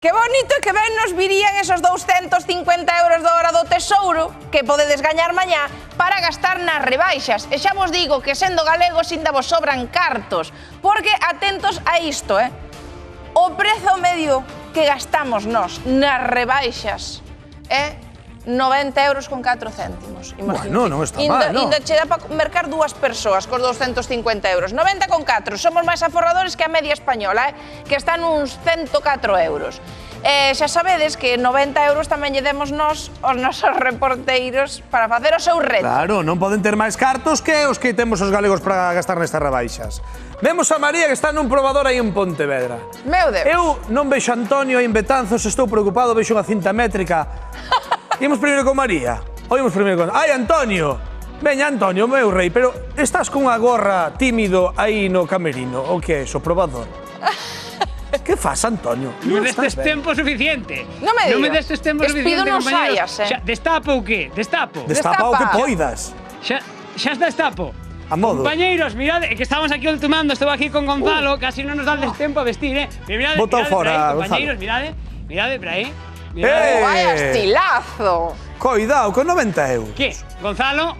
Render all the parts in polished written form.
Que bonito que ben nos virían esos 250 euros da hora do tesouro que podedes gañar mañá para gastar nas rebaixas. E xa vos digo que sendo galegos ainda vos sobran cartos, porque atentos a isto, o prezo medio que gastamos nós nas rebaixas é 90 euros con 4 céntimos. Bueno, non está mal, non? Inda che dá para mercar dúas persoas cos 250 euros. 90 con 4. Somos máis aforradores que a media española, que están uns 104 euros. Xa sabedes que 90 euros tamén lle demos nós aos nosos reporteiros para facer o seu reto. Claro, non poden ter máis cartos que os que temos os galegos para gastar nestas rebaixas. Vemos a María que está nun probador aí en Pontevedra. Meu Deus. Eu non vexo a Antonio aí en Betanzos, estou preocupado, vexo unha cinta métrica. Imos primeiro con María. Oímos primeiro con... Ai, Antonio! Veña, Antonio, meu rei, pero estás cunha gorra tímido aí no camerino. O que é iso, probador? Que faz, Antonio? Non me destes tempo suficiente. Non me digas. Non me destes tempo Despido suficiente, non compañeros. saias, Destapo ou que? Destapo. Destapa o que poidas. Xa está destapo. A modo. Compañeiros, mirad, que estamos aquí ultimando, estou aquí con Gonzalo, casi non nos dades tempo a vestir, Mirade, Bota fora, compañeiros, mirade por aí. Vaya estilazo. Cuidado, con 90 euros. Que? Gonzalo,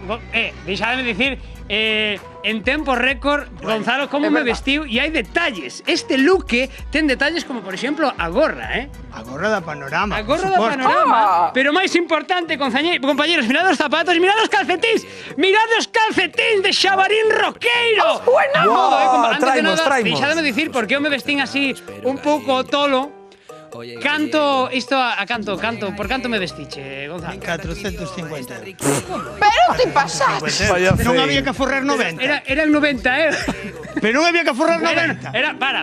deixademe dicir, en tempo récord, Gonzalo, como me vestiu, e hai detalles. Este look ten detalles como, por exemplo, a gorra, A gorra da Panorama. A gorra da Panorama. Pero máis importante, compañeros, mirad os zapatos, mirad os calcetíns. Mirad os calcetíns de Xabarín Roqueiro. Bueno. Antes de nada, traimos. deixademe dicir por que eu me vestín así un pouco tolo. Canto, isto a canto, por canto me vestiche, Gonzalo? 450 euros. Pero te pasaste. Vaya Non feo. había que aforrar 90. Eran 90 euros. Pero non había que aforrar 90.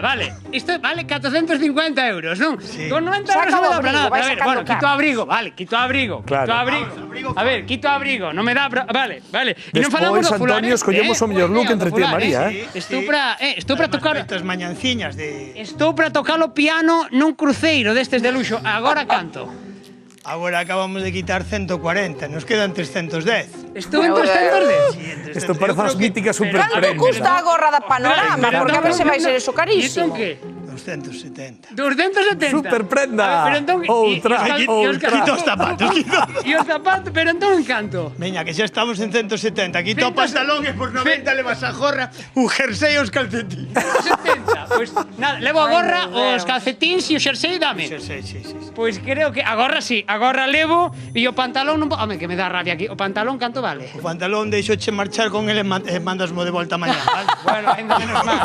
Vale. Isto vale 450 euros, non? Sí. Con 90 Saca euros non me o dá para abrigo, nada. vai A ver, sacando bueno, quito cara. abrigo, vale, quito abrigo. Claro. Quito abrigo. A ver, quito abrigo, non me dá vale. E non falamos do Despois, fular. Antonio, escollemos o mellor look entre ti e María, Estou para tocar Estas mañanciñas de... Estou para tocar o piano nun cruceiro destes de luxo. Agora canto. Agora acabamos de quitar 140, nos quedan 310. Estou en 310. Isto parece as míticas Canto superpremios. custa a gorra da Panorama? Porque a ver se vai ser eso carísimo. Isto que? 270. 270. Superprenda. A ver, pero entón, Outra. Quito os zapatos, quito. E os zapatos, pero entón en canto. Veña, que xa estamos en 170. Quito o pantalón e por 90 levas a gorra, un jersey e os calcetines. 70. Pois nada, levo a gorra, os calcetíns e o xersei dame. Sí. Pois creo que a gorra sí, a gorra levo e o pantalón non... Home, que me dá rabia aquí. O pantalón canto vale? O pantalón deixoche marchar con ele e mandasmo de volta mañá, vale? Bueno, ainda menos mal,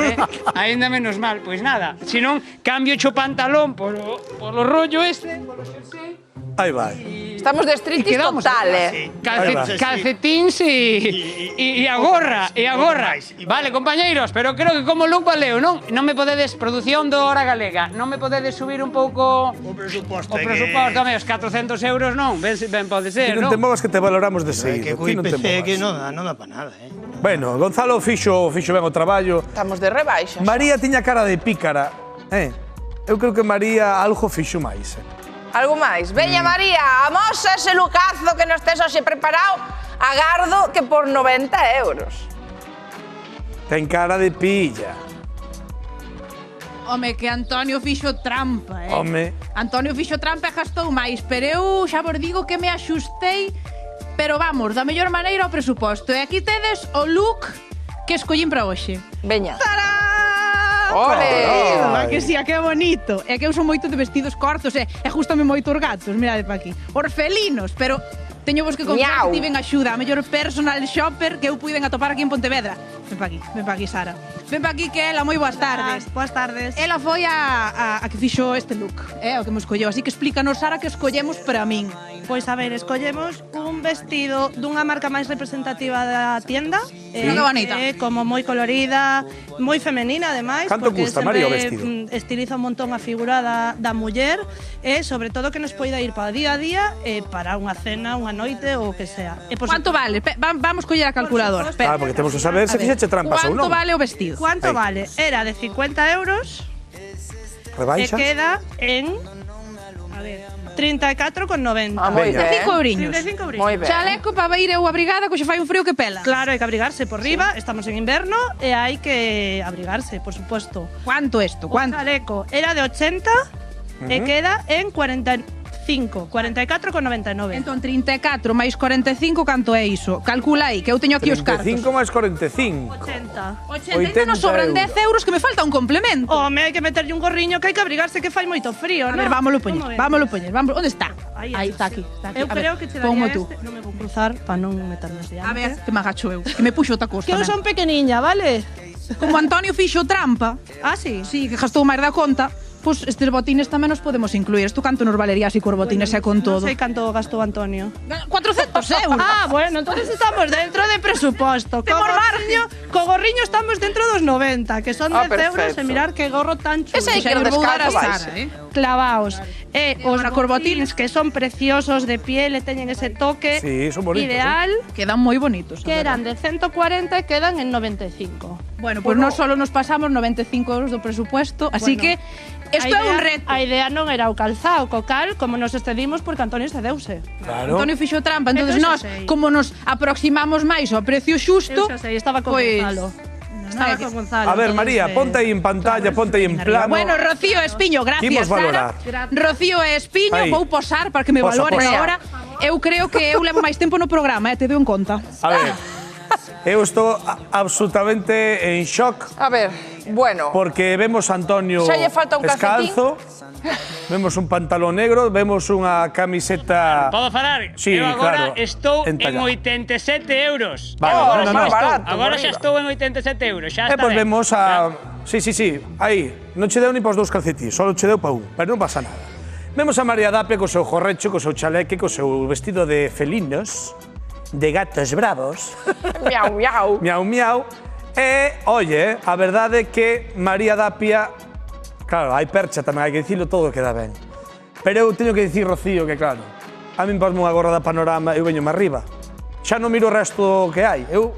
Ainda menos mal. Pois nada, se non cambio o pantalón polo rollo este, polo xersei. Aí vai. Estamos de striptease total, Sí. Ahí va. Calcetíns e a gorra, Vale, compañeiros, pero creo que como look valeu, non? Non me podedes, produción do Hora Galega, non me podedes subir un pouco O presuposto. o presuposto, home, os 400 euros non, ben pode Ti ser, non non? te movas que te valoramos de Que seguido. co Ti non te IPC que movas. non dá para nada, Bueno, Gonzalo fixo ben o traballo. Estamos de rebaixas. María tiña cara de pícara. Eu creo que María algo fixo máis. Algo máis? Veña, María, amosa ese lucazo que nos tes hoxe preparado. Agardo que por 90 euros. Ten cara de pilla. Home, que Antonio fixo trampa, Home. Antonio fixo trampa e gastou máis, pero eu xa vos digo que me axustei, pero vamos, da mellor maneira ao presuposto. E aquí tedes o look que escollín para hoxe. Veña. ¡Tarán! Ole! A que sí, a que bonito. É que eu son moito de vestidos cortos e gustame moito os gatos, mirade pa aquí. Orfelinos, pero teño vos que confesar Miau. que tiven axuda, a mellor personal shopper que eu puiden atopar aquí en Pontevedra. Ven pa aquí, Sara. Ven pa aquí que ela, moi boas tardes. Boas tardes. Ela foi a que fixo este look, o que me escolleu. Así que explícanos, Sara, que escollemos para min. Pois a ver, escollemos un vestido dunha marca máis representativa da tienda. Que bonita. Como moi colorida, moi femenina, ademais. Canto porque custa, sempre, María, o vestido? Estiliza un montón a figura da muller e, sobre todo, que nos poida ir para o día a día e para unha cena, unha noite ou o que sea. E, por Quanto vale? Vamos coller a calculadora. suposto. Ah, porque temos que saber se A ver, fixeche trampas ou non. Quanto vale o vestido? Cuánto Aí. vale? Era de 50 euros e Rebaixa. queda en... A ver, 34,90. Ah, moi Veña. ben. 5 euriños. 35 euros. Moi ben. Chaleco para ir eu abrigada, que xe fai un frío que pela. Claro, hai que abrigarse por riba, estamos en inverno e hai que abrigarse, por suposto. Cuánto isto? O Cuánto? chaleco era de 80 e queda en 44,99. Entón, 34 máis 45, canto é iso? Calcula aí, que eu teño aquí os cartos. 35 máis 45. 80. 80 nos sobran 10 euros, que me falta un complemento. Home, hai que meterlle un gorriño que hai que abrigarse que fai moito frío, A non? ver, vámolo poñer. Onde está? Aí está aquí. Eu creo que che Pongo daría tú. este, non me vou cruzar para non meterme diante. A ver, que me agacho eu. Que me puxo o tacos Que eu tamén. son pequeniña, vale? Como Antonio fixo trampa, Ah, sí? sí, que gastou máis da conta, pois estes botines tamén nos podemos incluir. Isto canto nos valería así cos botines e con todo? Non sei canto gastou Antonio. 400 euros. Ah, bueno, entonces estamos dentro de presuposto. Temos Co gorriño estamos dentro dos 90, que son 10 euros e mirar que gorro tan chulo. Ese hai que ir Xa nos vou dar a descalzo, Sara, vais. Clavaos. E os Ahora, cos botines que son preciosos de piel e teñen ese toque Sí, son bonitos, ideal, Quedan moi bonitos. a que verdade. eran de 140 e quedan en 95. Bueno, pues non solo nos pasamos 95 euros do presupuesto, así Bueno, que isto é un reto. A idea non era o calzao, co cal, como nos excedimos porque Antonio cedeuse. Claro. Antonio fixo trampa, entonces Eso nós, xa sei. como nos aproximamos máis ao precio xusto, Eu xa sei, estaba con pois- Gonzalo. é Estaba que- con Gonzalo. A ver, entonces, María, ponte aí en pantalla, ponte aí en plano. Bueno, Rocío Espiño, gracias, Imos valorar. Sara. Rocío Espiño, Aí. vou posar para que me Posa, valoren posa. agora. Eu creo que eu levo máis tempo no programa, te dou en conta. A ver, eu estou absolutamente en shock A ver, bueno. porque vemos a Antonio Xa lle falta un descalzo, vemos un pantalón negro, vemos unha camiseta... Podo falar? Sí, Eu agora claro, estou en entallado. 87 euros. Vale, Oh, no, no, máis no. barato. Agora por xa riba. estou en 87 euros, xa está Pois ben. vemos a... Sí, aí. Non che deu ni pos dous calcetís, só che deu pa un, pero non pasa nada. Vemos a María Dapia co seu jorrecho, co seu chaleque, co seu vestido de felinos, de gatos bravos, Miau, miau. miau, miau. E, oye, a verdade é que María Dapia... Claro, hai percha tamén, hai que dicilo todo queda ben. Pero eu teño que dicir, Rocío, que claro, a min pasme unha gorra da Panorama, eu veñome arriba. Xa non miro o resto que hai. Eu...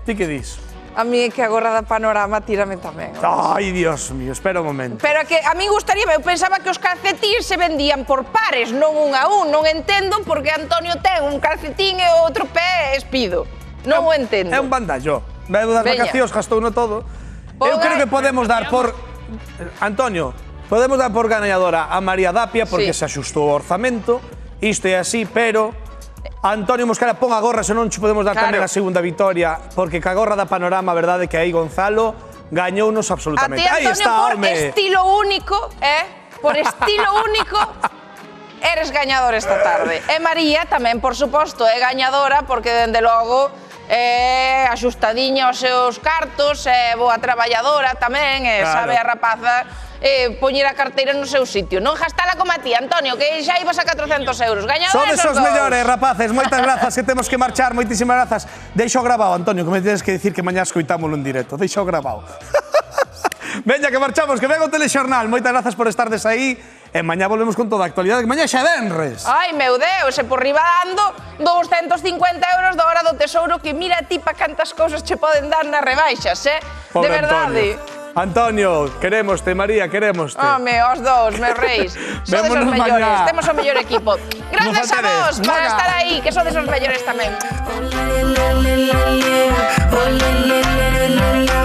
Ti que dis? A mí é que a gorra da Panorama tírame tamén. Ai, Dios mío, espera un momento. Pero que a mí gustaría, eu pensaba que os calcetíns se vendían por pares, non un a un. Non entendo porque Antonio ten un calcetín e o outro pé espido. Non o entendo. É un bandallo. Veu das Veña. vacacións, gastou no todo. Eu Ponga- creo que podemos dar por... Antonio, podemos dar por gañadora a María Dapia porque Sí. se axustou o orzamento. Isto é así, pero... Antonio Mosquera pon a gorra, senón che podemos dar Claro. tamén a segunda vitoria, porque ca gorra da Panorama, a verdade que aí Gonzalo gañounos A absolutamente. ti, Aí Antonio, está, por home. estilo único, por estilo único, eres gañador esta tarde. E María tamén, por suposto, é gañadora porque, dende logo, é axustadiña aos seus cartos, é boa traballadora tamén, e Claro. sabe a rapaza poñer a carteira no seu sitio. Non gastala como a ti, Antonio, que xa ibas a 400 euros. Gañadores Sodes os os dous. mellores, rapaces. Moitas grazas, que temos que marchar. Moitísimas grazas. Deixo grabado, Antonio, que me tens que dicir que mañá escoitámoslo en directo. Deixo grabado. Veña, que marchamos, que venga o telexornal. Moitas grazas por estardes aí. E mañá volvemos con toda a actualidade, que mañá xa é venres. Ai, meu Deus, e por riba dando 250 euros da hora do tesouro, que mira ti pa cantas cousas che poden dar nas rebaixas, Pobre de verdade. Antonio, querémoste, María, querémoste. Home, os dous, meus reis. Sodes os Vémonos mellores, mañá. temos o mellor equipo. Grazas a facedes. vos por Maga. estar aí, que sodes os mellores tamén. Oh, la, la, la, la, la, la. Oh, la, la, la, la, la, la.